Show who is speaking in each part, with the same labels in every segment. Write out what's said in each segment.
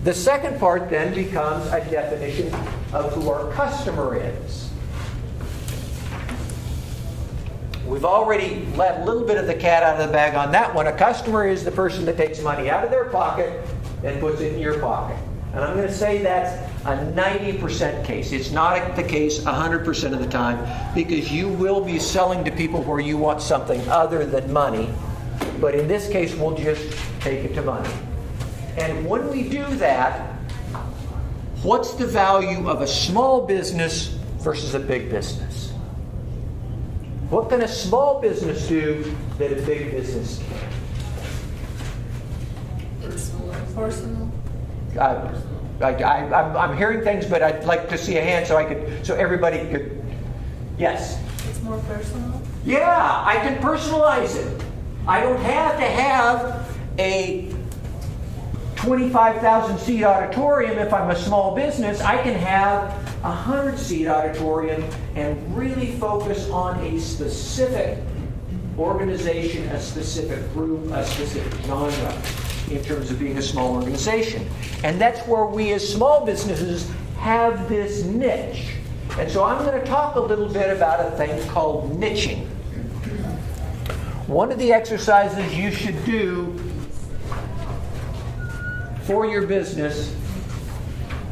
Speaker 1: The second part then becomes a definition of who our customer is. We've already let a little bit of the cat out of the bag on that one. A customer is the person that takes money out of their pocket and puts it in your pocket. And I'm going to say that's a 90% case. It's not the case 100% of the time, because you will be selling to people where you want something other than money. But in this case, we'll just take it to money. And when we do that, what's the value of a small business versus a big business? What can a small business do that a big business can't?
Speaker 2: It's personal.
Speaker 1: I'm hearing things, but I'd like to see a hand so everybody could. Yes.
Speaker 2: It's more personal.
Speaker 1: Yeah, I can personalize it. I don't have to have a 25,000 seat auditorium if I'm a small business. I can have a 100-seat auditorium and really focus on a specific organization, a specific group, a specific genre in terms of being a small organization. And that's where we as small businesses have this niche. And so I'm going to talk a little bit about a thing called niching. One of the exercises you should do for your business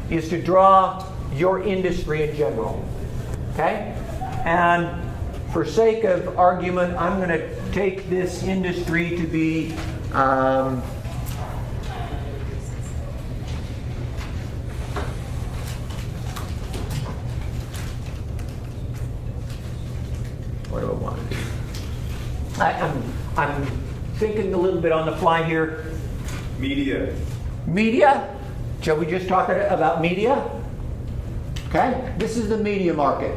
Speaker 1: is to draw your industry in general. Okay? And for sake of argument, I'm going to take this industry to be what do I want to do? I'm thinking a little bit on the fly here.
Speaker 3: Media.
Speaker 1: Media? Shall we just talk about media? Okay? This is the media market.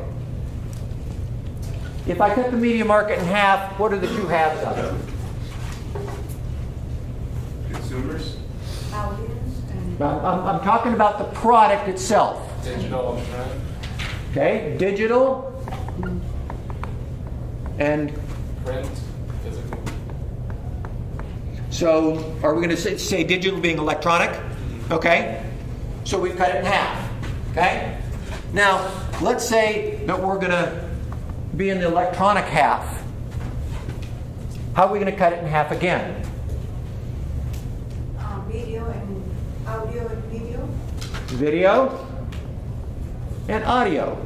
Speaker 1: If I cut the media market in half, what are the two halves of it?
Speaker 3: Consumers.
Speaker 1: I'm talking about the product itself.
Speaker 3: Digital and print.
Speaker 1: Okay? Digital and
Speaker 3: Print. Physical.
Speaker 1: so are we going to say digital being electronic? Okay? So we've cut it in half. Okay? Now, let's say that we're going to be in the electronic half. How are we going to cut it in half again?
Speaker 2: Video and audio and video.
Speaker 1: Video and audio.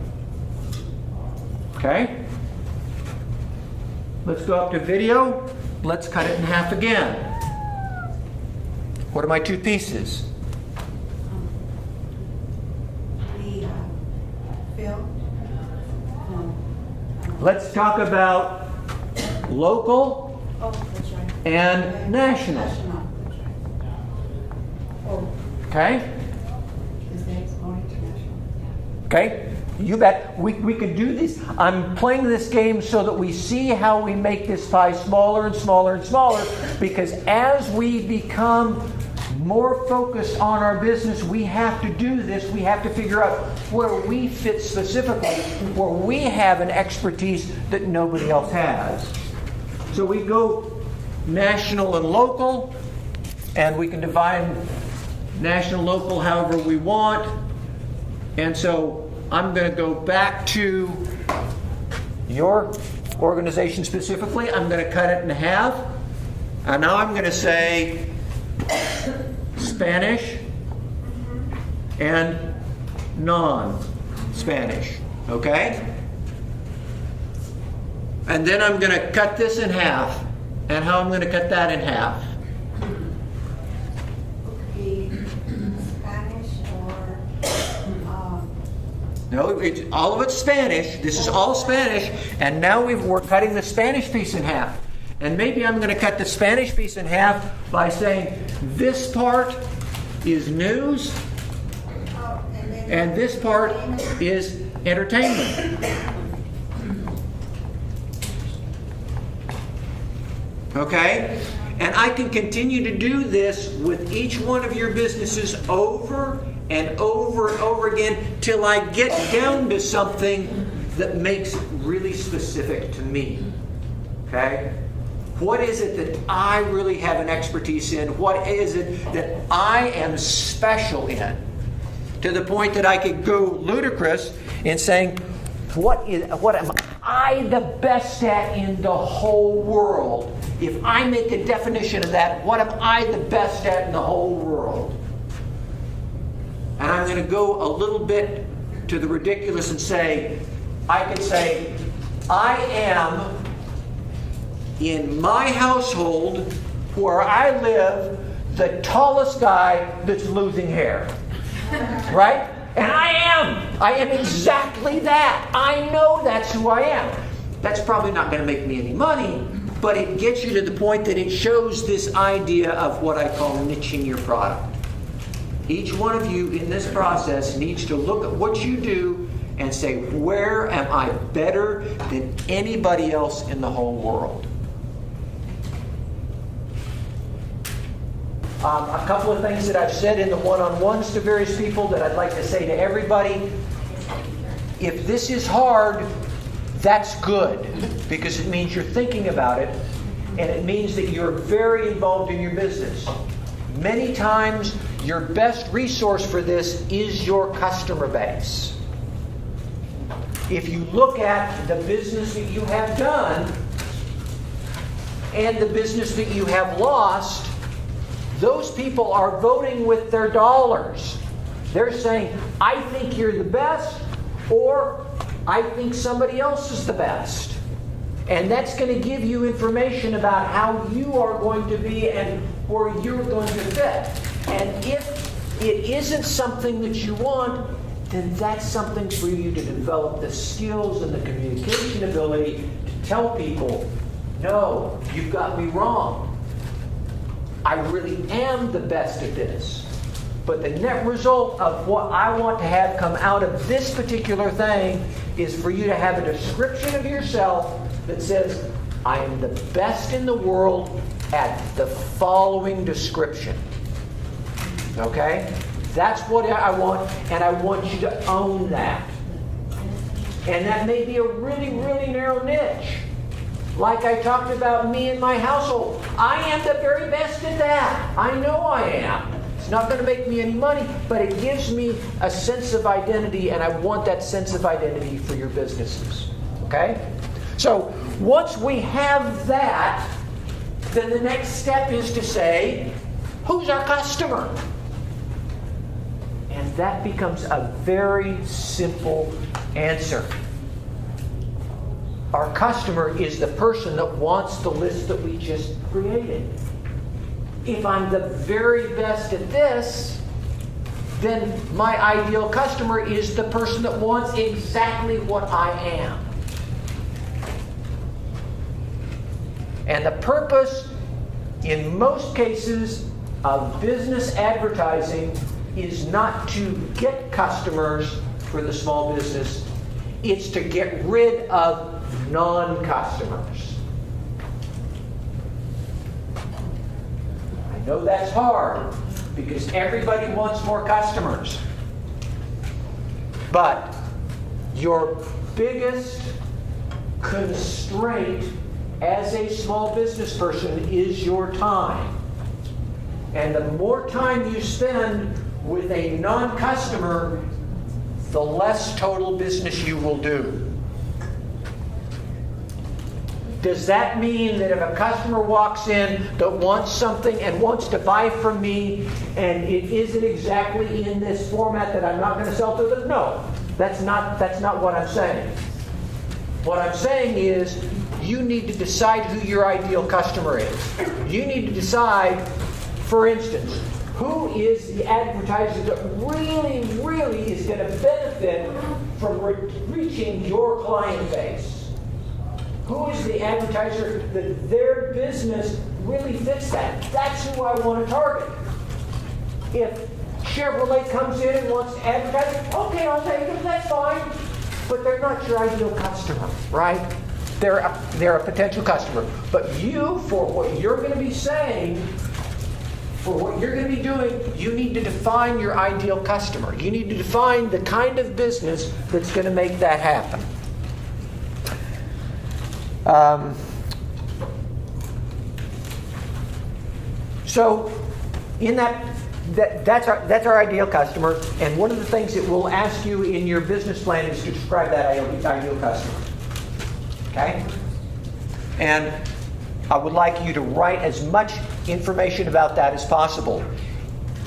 Speaker 1: Okay? Let's go up to video. Let's cut it in half again. What are my two pieces?
Speaker 2: Film.
Speaker 1: Let's talk about local
Speaker 2: Oh, that's right.
Speaker 1: and national.
Speaker 2: That's right. Oh,
Speaker 1: Okay?
Speaker 2: these days more international.
Speaker 1: Okay? You bet. We can do this. I'm playing this game so that we see how we make this pie smaller and smaller and smaller, because as we become more focused on our business, we have to do this. We have to figure out where we fit specifically, where we have an expertise that nobody else has. So we go national and local, and we can divide national, local however we want. And so I'm going to go back to your organization specifically. I'm going to cut it in half. And now I'm going to say Spanish and non-Spanish. Okay? And then I'm going to cut this in half. And how I'm going to cut that in half?
Speaker 2: Okay, Spanish or
Speaker 1: No, all of it's Spanish. This is all Spanish. And now we're cutting the Spanish piece in half. And maybe I'm going to cut the Spanish piece in half by saying this part is news and this part is entertainment. Okay? And I can continue to do this with each one of your businesses over and over and over again till I get down to something that makes it really specific to me. Okay? What is it that I really have an expertise in? What is it that I am special in? To the point that I could go ludicrous in saying, what am I the best at in the whole world? If I make a definition of that, what am I the best at in the whole world? And I'm going to go a little bit to the ridiculous and say, I could say, I am, in my household where I live, the tallest guy that's losing hair. Right? And I am exactly that. I know that's who I am. That's probably not going to make me any money, but it gets you to the point that it shows this idea of what I call niching your product. Each one of you in this process needs to look at what you do and say, where am I better than anybody else in the whole world? A couple of things that I've said in the one-on-ones to various people that I'd like to say to everybody. If this is hard, that's good, because it means you're thinking about it, and it means that you're very involved in your business. Many times, your best resource for this is your customer base. If you look at the business that you have done and the business that you have lost, those people are voting with their dollars. They're saying, I think you're the best, or I think somebody else is the best. And that's going to give you information about how you are going to be and where you're going to fit. And if it isn't something that you want, then that's something for you to develop the skills and the communication ability to tell people, no, you've got me wrong. I really am the best at this. But the net result of what I want to have come out of this particular thing is for you to have a description of yourself that says, I am the best in the world at the following description. Okay? That's what I want, and I want you to own that. And that may be a really, really narrow niche. Like I talked about me and my household. I am the very best at that. I know I am. It's not going to make me any money, but it gives me a sense of identity, and I want that sense of identity for your businesses. Okay? So once we have that, then the next step is to say, who's our customer? And that becomes a very simple answer. Our customer is the person that wants the list that we just created. If I'm the very best at this, then my ideal customer is the person that wants exactly what I am. And the purpose, in most cases, of business advertising is not to get customers for the small business. It's to get rid of non-customers. I know that's hard because everybody wants more customers. But your biggest constraint as a small business person is your time. And the more time you spend with a non-customer, the less total business you will do. Does that mean that if a customer walks in that wants something and wants to buy from me and it isn't exactly in this format that I'm not going to sell to them? No, that's not what I'm saying. What I'm saying is you need to decide who your ideal customer is. You need to decide, for instance, who is the advertiser that really, really is going to benefit from reaching your client base? Who is the advertiser that their business really fits that? That's who I want to target. If Chevrolet comes in and wants to advertise, okay, I'll take them, that's fine. But they're not your ideal customer, right? They're a potential customer. But you, for what you're going to be saying, for what you're going to be doing, you need to define your ideal customer. You need to define the kind of business that's going to make that happen. So in that's our ideal customer, and one of the things it will ask you in your business plan is to describe that ideal customer. Okay? And I would like you to write as much information about that as possible.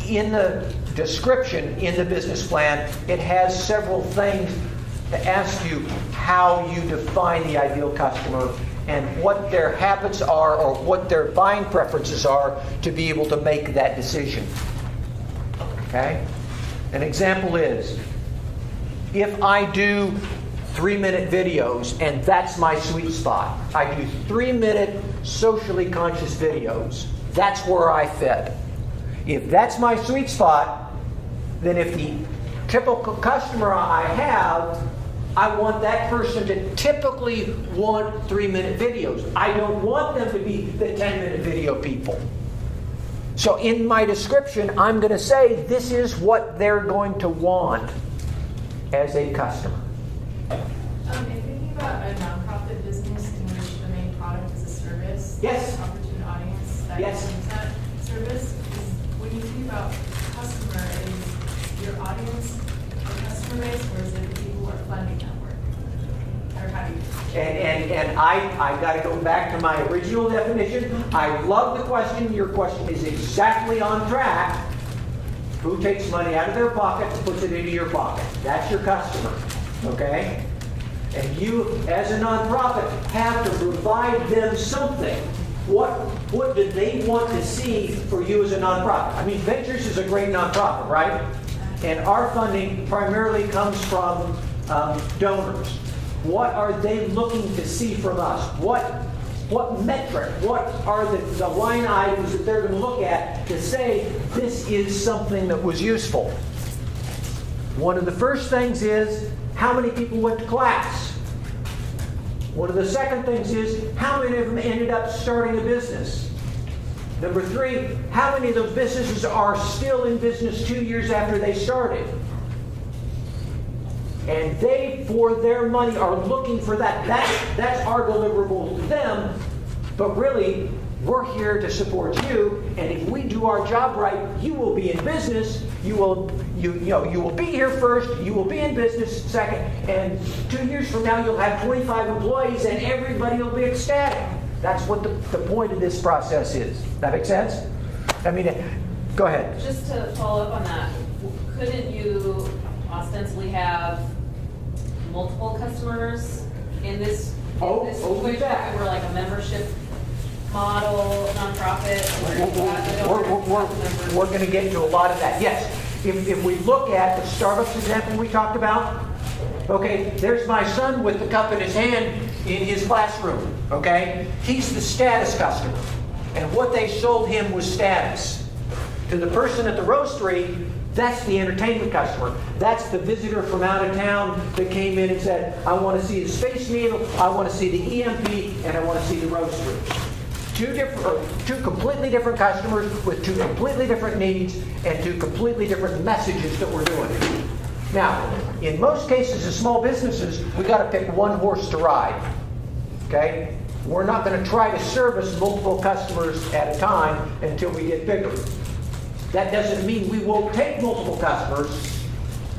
Speaker 1: In the description in the business plan, it has several things to ask you how you define the ideal customer and what their habits are or what their buying preferences are to be able to make that decision. Okay? An example is, if I do 3-minute videos and that's my sweet spot, I do 3-minute socially conscious videos, that's where I fit. If that's my sweet spot, then if the typical customer I have, I want that person to typically want 3-minute videos. I don't want them to be the 10-minute video people. So in my description, I'm going to say this is what they're going to want as a customer.
Speaker 4: If thinking about a nonprofit business in which the main product is a service,
Speaker 1: Yes.
Speaker 4: opportune audience that
Speaker 1: Yes.
Speaker 4: consumes that service, when you think about customer, is your audience a customer base, or is it the people who are funding that work? Or how do you?
Speaker 1: And I got to go back to my original definition. I love the question. Your question is exactly on track. Who takes money out of their pocket and puts it into your pocket? That's your customer. Okay? And you, as a nonprofit, have to provide them something. What do they want to see for you as a nonprofit? I mean, Ventures is a great nonprofit, right? And our funding primarily comes from donors. What are they looking to see from us? What metric? What are the line items that they're going to look at to say this is something that was useful? One of the first things is how many people went to class. One of the second things is how many of them ended up starting a business. Number 3, how many of those businesses are still in business 2 years after they started? And they, for their money, are looking for that. That's our deliverable to them. But really, we're here to support you. And if we do our job right, you will be in business. You will be here first. You will be in business second. And 2 years from now, you'll have 25 employees, and everybody will be ecstatic. That's what the point of this process is. That make sense? I mean, go ahead.
Speaker 5: Just to follow up on that, couldn't you ostensibly have multiple customers in this situation?
Speaker 1: that.
Speaker 5: We're like a membership model, nonprofit.
Speaker 1: We're going to get into a lot of that. Yes, if we look at the Starbucks example we talked about, okay, there's my son with the cup in his hand in his classroom, okay? He's the status customer. And what they sold him was status. To the person at the roastery, that's the entertainment customer. That's the visitor from out of town that came in and said, I want to see the Space Needle, I want to see the EMP, and I want to see the roastery. Two completely different customers with 2 completely different needs and 2 completely different messages that we're doing. Now, in most cases of small businesses, we got to pick one horse to ride. Okay? We're not going to try to service multiple customers at a time until we get bigger. That doesn't mean we won't take multiple customers.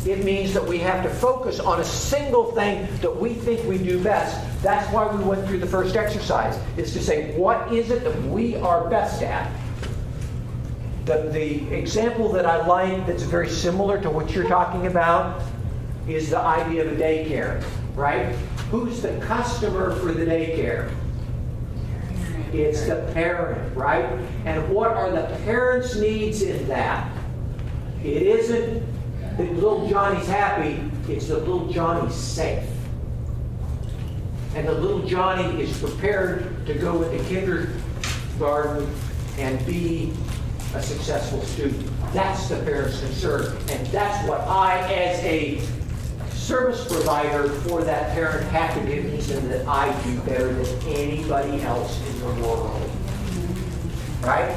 Speaker 1: It means that we have to focus on a single thing that we think we do best. That's why we went through the first exercise, is to say, what is it that we are best at? The example that I like that's very similar to what you're talking about is the idea of a daycare, right? Who's the customer for the daycare? It's the parent, right? And what are the parents' needs in that? It isn't that little Johnny's happy, it's that little Johnny's safe. And the little Johnny is prepared to go into kindergarten and be a successful student. That's the parent's concern. And that's what I, as a service provider for that parent, have to give reason that I do better than anybody else in the world. Right?